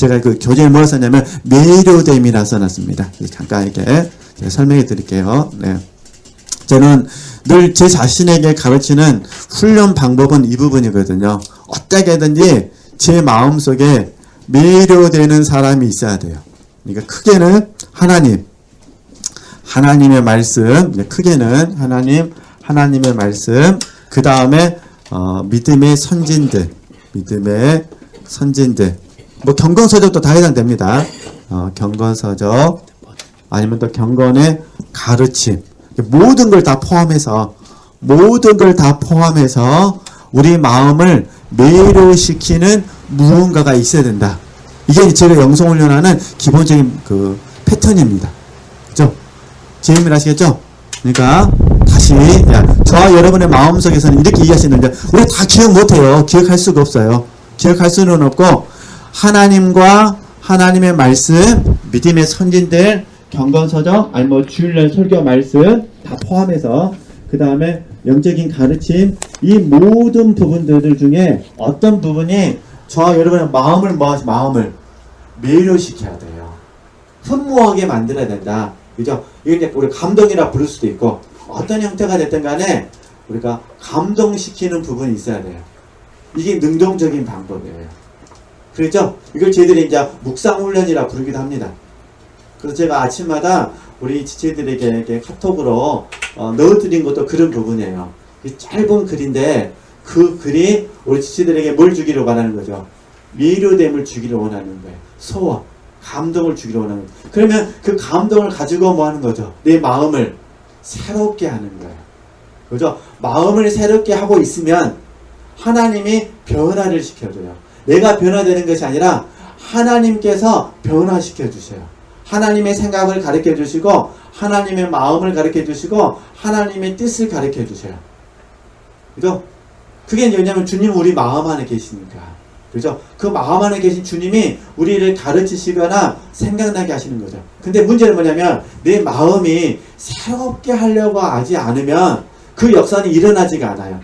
제가 그 교재에 뭘 썼냐면 매료됨이라 써놨습니다. 잠깐 이렇게 제가 설명해 드릴게요. 네. 저는 늘 제 자신에게 가르치는 훈련 방법은 이 부분이거든요. 어떻게든지 제 마음속에 매료되는 사람이 있어야 돼요. 그러니까 크게는 하나님의 말씀, 크게는 하나님의 말씀, 그 다음에 믿음의 선진들, 뭐 경건서적도 다 해당됩니다. 경건서적, 아니면 또 경건의 가르침, 모든 걸 다 포함해서 우리 마음을 매료시키는 무언가가 있어야 된다. 이게 제가 영성훈련하는 기본적인 그 패턴입니다. 그죠? 재미를 아시겠죠? 그러니까 다시 저와 여러분의 마음속에서는 이렇게 이해하시는데 우리 다 기억 못해요. 기억할 수가 없어요. 기억할 수는 없고 하나님과 하나님의 말씀, 믿음의 선진들, 경건서적, 아니 뭐 주일날 설교 말씀 다 포함해서 그 다음에 영적인 가르침, 이 모든 부분들 중에 어떤 부분이 저와 여러분의 마음을 매료시켜야 돼요. 흠모하게 만들어야 된다. 그죠? 이게 이제 우리 감동이라 부를 수도 있고 어떤 형태가 됐든 간에 우리가 감동시키는 부분이 있어야 돼요. 이게 능동적인 방법이에요. 그렇죠? 이걸 저희들이 이제 묵상훈련이라 부르기도 합니다. 그래서 제가 아침마다 우리 지체들에게 이렇게 카톡으로 넣어드린 것도 그런 부분이에요. 이 짧은 글인데 그 글이 우리 지체들에게 뭘 주기를 원하는 거죠? 매료됨을 주기를 원하는 거예요. 소원, 감동을 주기를 원하는 거예요. 그러면 그 감동을 가지고 뭐 하는 거죠? 내 마음을 새롭게 하는 거예요. 그죠? 마음을 새롭게 하고 있으면 하나님이 변화를 시켜줘요. 내가 변화되는 것이 아니라 하나님께서 변화시켜 주세요. 하나님의 생각을 가르쳐 주시고 하나님의 마음을 가르쳐 주시고 하나님의 뜻을 가르쳐 주세요. 그죠? 그게 뭐냐면 주님은 우리 마음 안에 계시니까. 그죠? 그 마음 안에 계신 주님이 우리를 가르치시거나 생각나게 하시는 거죠. 근데 문제는 뭐냐면 내 마음이 새롭게 하려고 하지 않으면 그 역사는 일어나지가 않아요.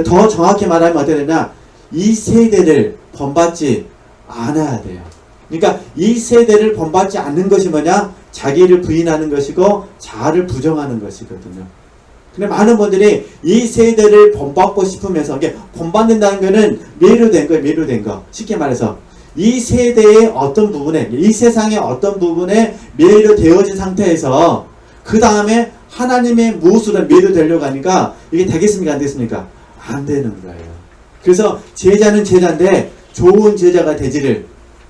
더 정확히 말하면 어떻게 되냐? 이 세대를 본받지 않아야 돼요. 그러니까 이 세대를 본받지 않는 것이 뭐냐? 자기를 부인하는 것이고 자아를 부정하는 것이거든요. 근데 많은 분들이 이 세대를 본받고 싶으면서 이게 본받는다는 것은 매료된 거. 쉽게 말해서 이 세대의 어떤 부분에, 이 세상의 어떤 부분에 매료되어진 상태에서 그 다음에 하나님의 무엇으로 매료되려고 하니까 이게 되겠습니까? 안 되겠습니까? 안 되는 거예요. 그래서 제자는 제자인데 좋은 제자가 되지를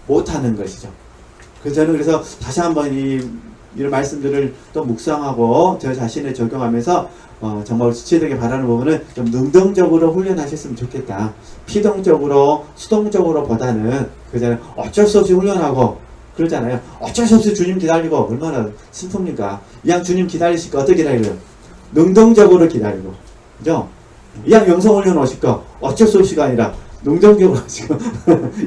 못하는 것이죠. 그래서 저는 다시 한번 이런 말씀들을 또 묵상하고 저 자신에 적용하면서 정말 지체되게 바라는 부분은 좀 능동적으로 훈련하셨으면 좋겠다. 피동적으로, 수동적으로 보다는 그잖아요. 어쩔 수 없이 훈련하고 그러잖아요. 어쩔 수 없이 주님 기다리고 얼마나 슬픕니까? 이왕 주님 기다리실까 어떻게 기다려요? 능동적으로 기다리고, 그죠? 이왕 영성훈련 오실 거 어쩔 수 없이가 아니라 능동적으로 오시고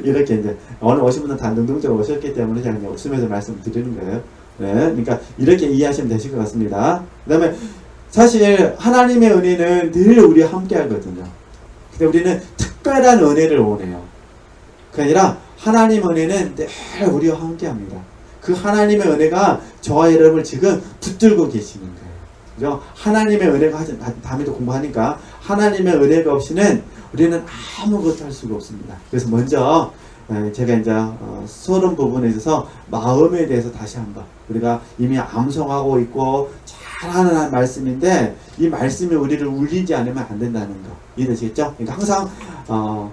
이렇게 이제 오늘 오신 분은 다 능동적으로 오셨기 때문에 제가 그냥 웃으면서 말씀드리는 거예요. 네, 그러니까 이렇게 이해하시면 되실 것 같습니다. 그 다음에 사실 하나님의 은혜는 늘 우리와 함께 하거든요. 근데 우리는 특별한 은혜를 원해요. 그게 아니라 하나님의 은혜는 늘 우리와 함께 합니다. 그 하나님의 은혜가 저와 여러분을 지금 붙들고 계시는 거예요. 그죠? 하나님의 은혜가 다음에도 공부하니까 하나님의 은혜가 없이는 우리는 아무것도 할 수가 없습니다. 그래서 먼저 제가 이제 서론 부분에 있어서 마음에 대해서 다시 한번 우리가 이미 암송하고 있고 잘하는 말씀인데 이 말씀이 우리를 울리지 않으면 안 된다는 거 이해되시겠죠? 그러니까 항상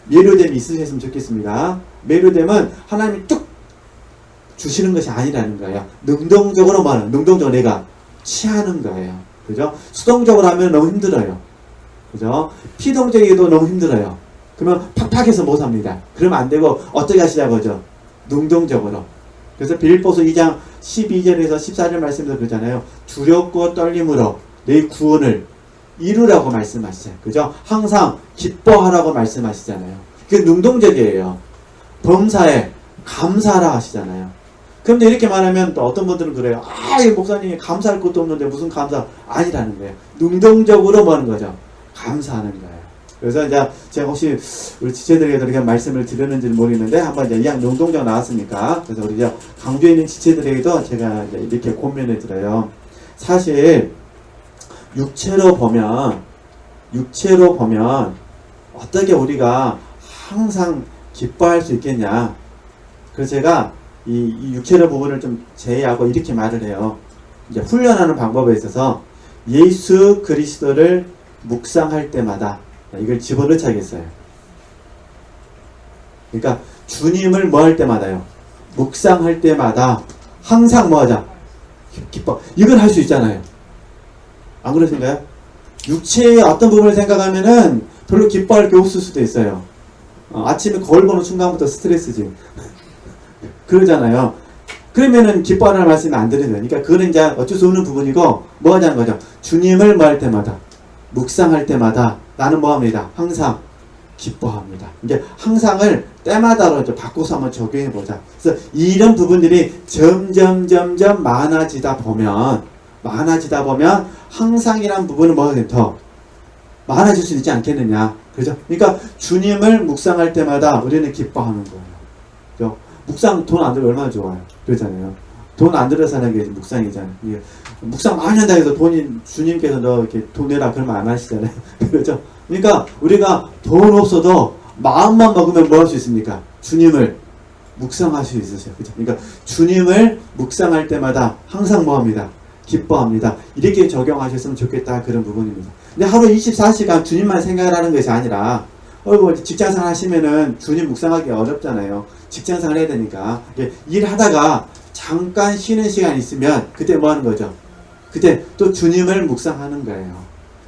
매료됨이 있으셨으면 좋겠습니다. 매료됨은 하나님이 뚝 주시는 것이 아니라는 거예요. 능동적으로 내가 취하는 거예요. 그죠? 수동적으로 하면 너무 힘들어요. 그죠? 피동적이기도 너무 힘들어요. 그러면 팍팍해서 못 삽니다. 그러면 안 되고 어떻게 하시자고죠? 능동적으로. 그래서 빌립보서 2장 12절에서 14절 말씀에서 그러잖아요. 두렵고 떨림으로 내 구원을 이루라고 말씀하시잖아요. 그죠? 항상 기뻐하라고 말씀하시잖아요. 그게 능동적이에요. 범사에 감사하라 하시잖아요. 그런데 이렇게 말하면 또 어떤 분들은 그래요. 이 목사님이 감사할 것도 없는데 무슨 감사 아니라는 거예요. 능동적으로 뭐 하는 거죠? 감사하는 거예요. 그래서 이제 제가 혹시 우리 지체들에게도 이렇게 말씀을 드렸는지 모르겠는데 한번 이제 이왕 용동정 나왔으니까 그래서 우리 이제 강조에 있는 지체들에게도 제가 이제 이렇게 권면을 드려요. 사실 육체로 보면 어떻게 우리가 항상 기뻐할 수 있겠냐. 그래서 제가 이 육체로 부분을 좀 제외하고 이렇게 말을 해요. 이제 훈련하는 방법에 있어서 예수 그리스도를 묵상할 때마다 이걸 집어넣자겠어요. 그러니까 주님을 뭐 할 때마다요. 묵상할 때마다 항상 뭐 하자. 기뻐. 이걸 할 수 있잖아요. 안 그러신가요? 육체의 어떤 부분을 생각하면은 별로 기뻐할 게 없을 수도 있어요. 아침에 거울 보는 순간부터 스트레스지. 그러잖아요. 그러면은 기뻐하라는 말씀이 안 들리는 거예요. 그러니까 그거는 이제 어쩔 수 없는 부분이고 뭐 하자는 거죠. 주님을 뭐 할 때마다 묵상할 때마다 나는 뭐 합니다. 항상 기뻐합니다. 이제 항상을 때마다로 좀 바꿔서 한번 적용해 보자. 그래서 이런 부분들이 점점 많아지다 보면 항상이란 부분은 뭐가 더 많아질 수 있지 않겠느냐. 그죠? 그러니까 주님을 묵상할 때마다 우리는 기뻐하는 거예요. 그죠? 묵상 돈 안 들어 얼마나 좋아요. 그러잖아요. 돈 안 들어서 하는 게 묵상이잖아요. 묵상 많이 한다 해서 주님께서 너 이렇게 돈 내라 그러면 안 하시잖아요. 그렇죠? 그러니까 우리가 돈 없어도 마음만 먹으면 뭐 할 수 있습니까? 주님을 묵상할 수 있으세요. 그죠? 그러니까 주님을 묵상할 때마다 항상 뭐 합니다? 기뻐합니다. 이렇게 적용하셨으면 좋겠다. 그런 부분입니다. 근데 하루 24시간 주님만 생각을 하는 것이 아니라 뭐 직장생활 하시면은 주님 묵상하기 어렵잖아요. 직장생활 해야 되니까. 일하다가 잠깐 쉬는 시간 있으면 그때 뭐 하는 거죠? 그때 또 주님을 묵상하는 거예요.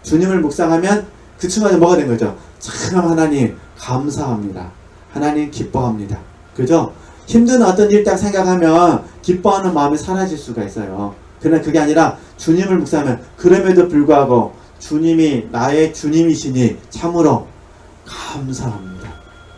주님을 묵상하면 그 순간에 뭐가 된 거죠? 참 하나님 감사합니다. 하나님 기뻐합니다. 그죠? 힘든 어떤 일 딱 생각하면 기뻐하는 마음이 사라질 수가 있어요. 그러나 그게 아니라 주님을 묵상하면 그럼에도 불구하고 주님이 나의 주님이시니 참으로 감사합니다.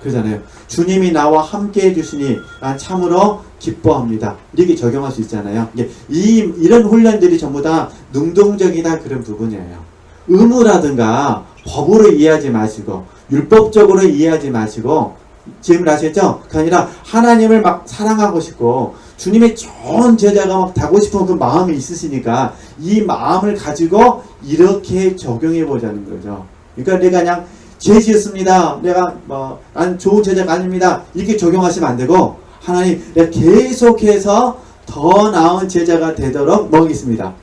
그러잖아요. 주님이 나와 함께 해주시니 난 참으로 기뻐합니다. 이렇게 적용할 수 있잖아요. 이런 훈련들이 전부 다 능동적이다 그런 부분이에요. 의무라든가 법으로 이해하지 마시고 율법적으로 이해하지 마시고 지금 아시겠죠? 그게 아니라 하나님을 막 사랑하고 싶고 주님의 좋은 제자가 막 되고 싶은 그 마음이 있으시니까 이 마음을 가지고 이렇게 적용해 보자는 거죠. 그러니까 내가 그냥 죄 지었습니다. 내가 난 좋은 제자가 아닙니다. 이렇게 적용하시면 안 되고 하나님 내가 계속해서 더 나은 제자가 되도록 먹이겠습니다.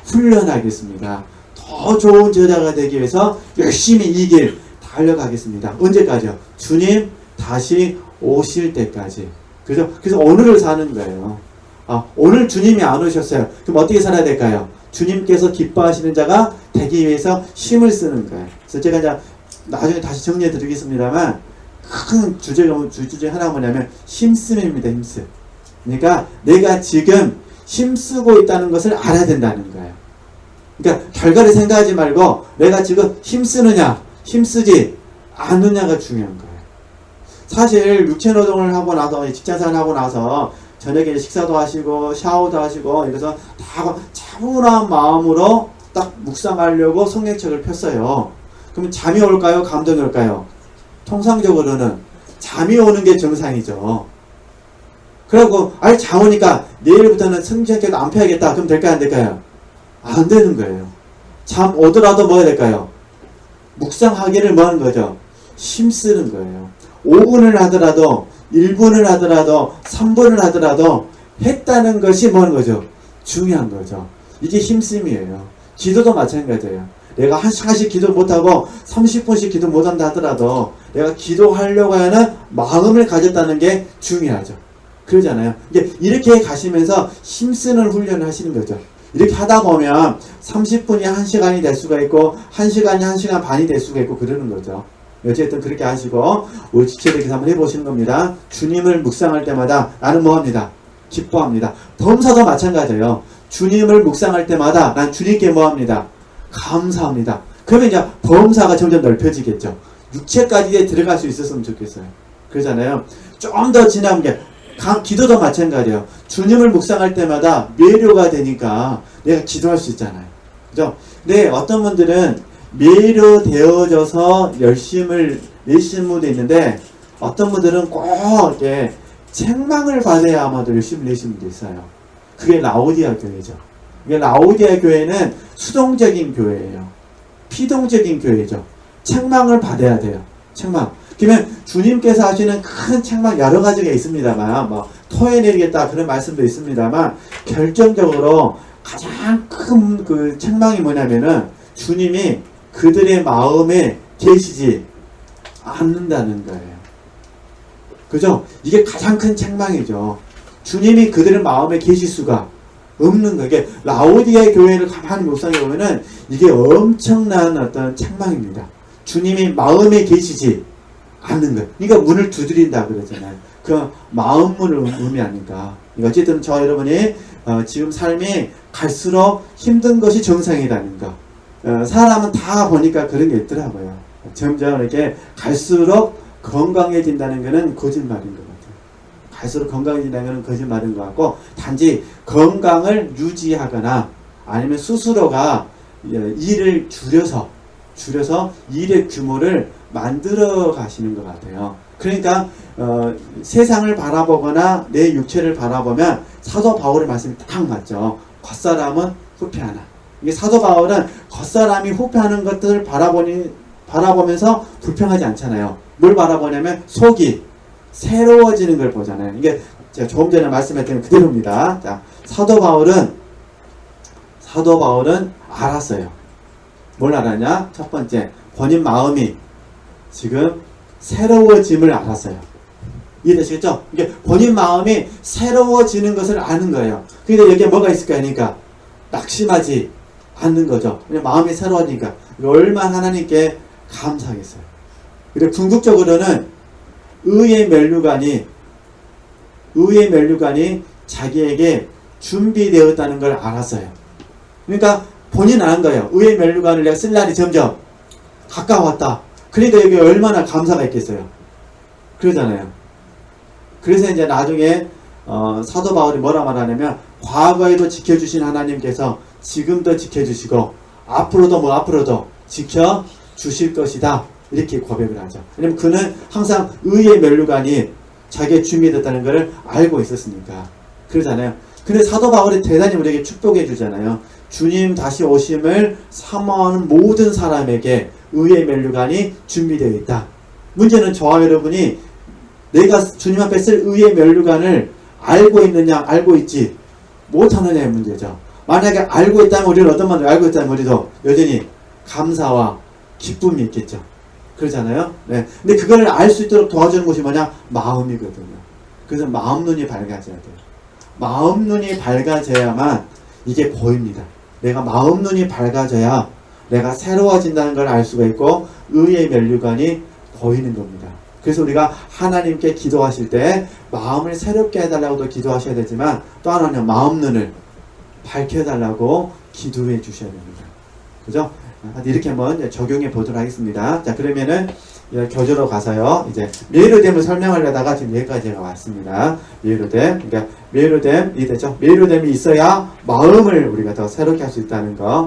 훈련하겠습니다. 더 좋은 제자가 되기 위해서 열심히 이 길 달려가겠습니다. 언제까지요? 주님 다시 오실 때까지. 그죠? 그래서 오늘을 사는 거예요. 오늘 주님이 안 오셨어요. 그럼 어떻게 살아야 될까요? 주님께서 기뻐하시는 자가 되기 위해서 힘을 쓰는 거예요. 그래서 제가 이제 나중에 다시 정리해 드리겠습니다만 큰 주제 하나가 뭐냐면 힘쓰입니다. 힘쓰. 그러니까 내가 지금 힘쓰고 있다는 것을 알아야 된다는 거예요. 그러니까 결과를 생각하지 말고 내가 지금 힘쓰느냐 힘쓰지 않느냐가 중요한 거예요. 사실 육체노동을 하고 나서 직장생활 하고 나서 저녁에 식사도 하시고 샤워도 하시고 이래서 다 차분한 마음으로 딱 묵상하려고 성경책을 폈어요. 그럼 잠이 올까요? 감동이 올까요? 통상적으로는 잠이 오는 게 정상이죠. 그리고 잠 오니까 내일부터는 성경책 안 펴야겠다. 그럼 될까요? 안 될까요? 안 되는 거예요. 잠 오더라도 뭐 해야 될까요? 묵상하기를 뭐 하는 거죠? 힘쓰는 거예요. 5분을 하더라도 1분을 하더라도 3분을 하더라도 했다는 것이 뭐 하는 거죠? 중요한 거죠. 이게 힘씀이에요. 기도도 마찬가지예요. 내가 1시간씩 기도 못하고 30분씩 기도 못한다 하더라도 내가 기도하려고 하는 마음을 가졌다는 게 중요하죠. 그러잖아요. 이렇게 가시면서 힘쓰는 훈련을 하시는 거죠. 이렇게 하다 보면 30분이 1시간이 될 수가 있고 1시간이 1시간 반이 될 수가 있고 그러는 거죠. 어쨌든 그렇게 하시고 우리 지체들께서 한번 해보시는 겁니다. 주님을 묵상할 때마다 나는 뭐합니다? 기뻐합니다. 범사도 마찬가지예요. 주님을 묵상할 때마다 난 주님께 뭐합니다? 감사합니다. 그러면 이제 범사가 점점 넓혀지겠죠. 육체까지 들어갈 수 있었으면 좋겠어요. 그러잖아요. 좀 더 지나면 게 기도도 마찬가지예요. 주님을 묵상할 때마다 매료가 되니까 내가 기도할 수 있잖아요. 그죠? 근데 어떤 분들은 매료되어져서 열심을 내시는 분도 있는데 어떤 분들은 꼭 이렇게 책망을 받아야 아마도 열심히 내시는 분도 있어요. 그게 라오디아 교회죠. 이게 라오디아 교회는 수동적인 교회예요. 피동적인 교회죠. 책망을 받아야 돼요. 책망. 그러면 주님께서 하시는 큰 책망 여러 가지가 있습니다만, 뭐 토해내리겠다 그런 말씀도 있습니다만, 결정적으로 가장 큰 그 책망이 뭐냐면은 주님이 그들의 마음에 계시지 않는다는 거예요. 그죠? 이게 가장 큰 책망이죠. 주님이 그들의 마음에 계실 수가 없는 거예요. 이게 라오디아 교회를 가만히 묵상해 보면은 이게 엄청난 어떤 책망입니다. 주님이 마음에 계시지 않는 거예요. 그러니까 문을 두드린다 그러잖아요. 그 마음 문을 의미하니까. 어쨌든 저 여러분이 지금 삶이 갈수록 힘든 것이 정상이라는 거. 사람은 다 보니까 그런 게 있더라고요. 점점 이렇게 갈수록 건강해진다는 것은 거짓말인 것 같아요. 갈수록 건강해진다는 것은 거짓말인 것 같고, 단지 건강을 유지하거나 아니면 스스로가 일을 줄여서 일의 규모를 만들어 가시는 것 같아요. 그러니까 세상을 바라보거나 내 육체를 바라보면 사도 바울의 말씀이 딱 맞죠. 겉사람은 후패하나. 이게 사도 바울은 겉사람이 후패하는 것들을 바라보면서 불평하지 않잖아요. 뭘 바라보냐면 속이 새로워지는 걸 보잖아요. 이게 제가 조금 전에 말씀했던 그대로입니다. 자, 사도 바울은 알았어요. 뭘 알았냐? 첫 번째, 본인 마음이 지금 새로워짐을 알았어요. 이해되시겠죠? 이게 본인 마음이 새로워지는 것을 아는 거예요. 근데 여기에 뭐가 있을까요? 그러니까 낙심하지 않는 거죠. 그냥 마음이 새로워지니까 얼마나 하나님께 감사하겠어요. 그리고 궁극적으로는 의의 면류관이 자기에게 준비되었다는 걸 알았어요. 그러니까 본인 아는 거예요. 의의 면류관을 내가 쓸 날이 점점 가까웠다. 그러니까 여기 얼마나 감사가 있겠어요. 그러잖아요. 그래서 이제 나중에 사도 바울이 뭐라 말하냐면, 과거에도 지켜주신 하나님께서 지금도 지켜주시고 앞으로도 지켜주실 것이다. 이렇게 고백을 하죠. 왜냐면 그는 항상 의의 면류관이 자기의 준비됐다는 것을 알고 있었으니까. 그러잖아요. 근데 사도 바울이 대단히 우리에게 축복해 주잖아요. 주님 다시 오심을 사모하는 모든 사람에게 의의 면류관이 준비되어 있다. 문제는 저와 여러분이 내가 주님 앞에 쓸 의의 면류관을 알고 있느냐, 알고 있지 못하느냐의 문제죠. 만약에 알고 있다면 우리는 어떤 말을 알고 있다면 우리도 여전히 감사와 기쁨이 있겠죠. 그러잖아요. 네. 근데 그걸 알 수 있도록 도와주는 것이 뭐냐? 마음이거든요. 그래서 마음 눈이 밝아져야 돼요. 마음 눈이 밝아져야만 이게 보입니다. 내가 마음 눈이 밝아져야 내가 새로워진다는 걸 알 수가 있고 의의 면류관이 보이는 겁니다. 그래서 우리가 하나님께 기도하실 때 마음을 새롭게 해달라고도 기도하셔야 되지만, 또 하나는 마음 눈을 밝혀달라고 기도해 주셔야 됩니다. 그죠? 이렇게 한번 적용해 보도록 하겠습니다. 자, 그러면은 교재로 가서요. 이제 메로됨을 설명하려다가 지금 여기까지 제가 왔습니다. 메로됨. 그러니까 메로됨이 되죠. 메로됨이 있어야 마음을 우리가 더 새롭게 할 수 있다는 거.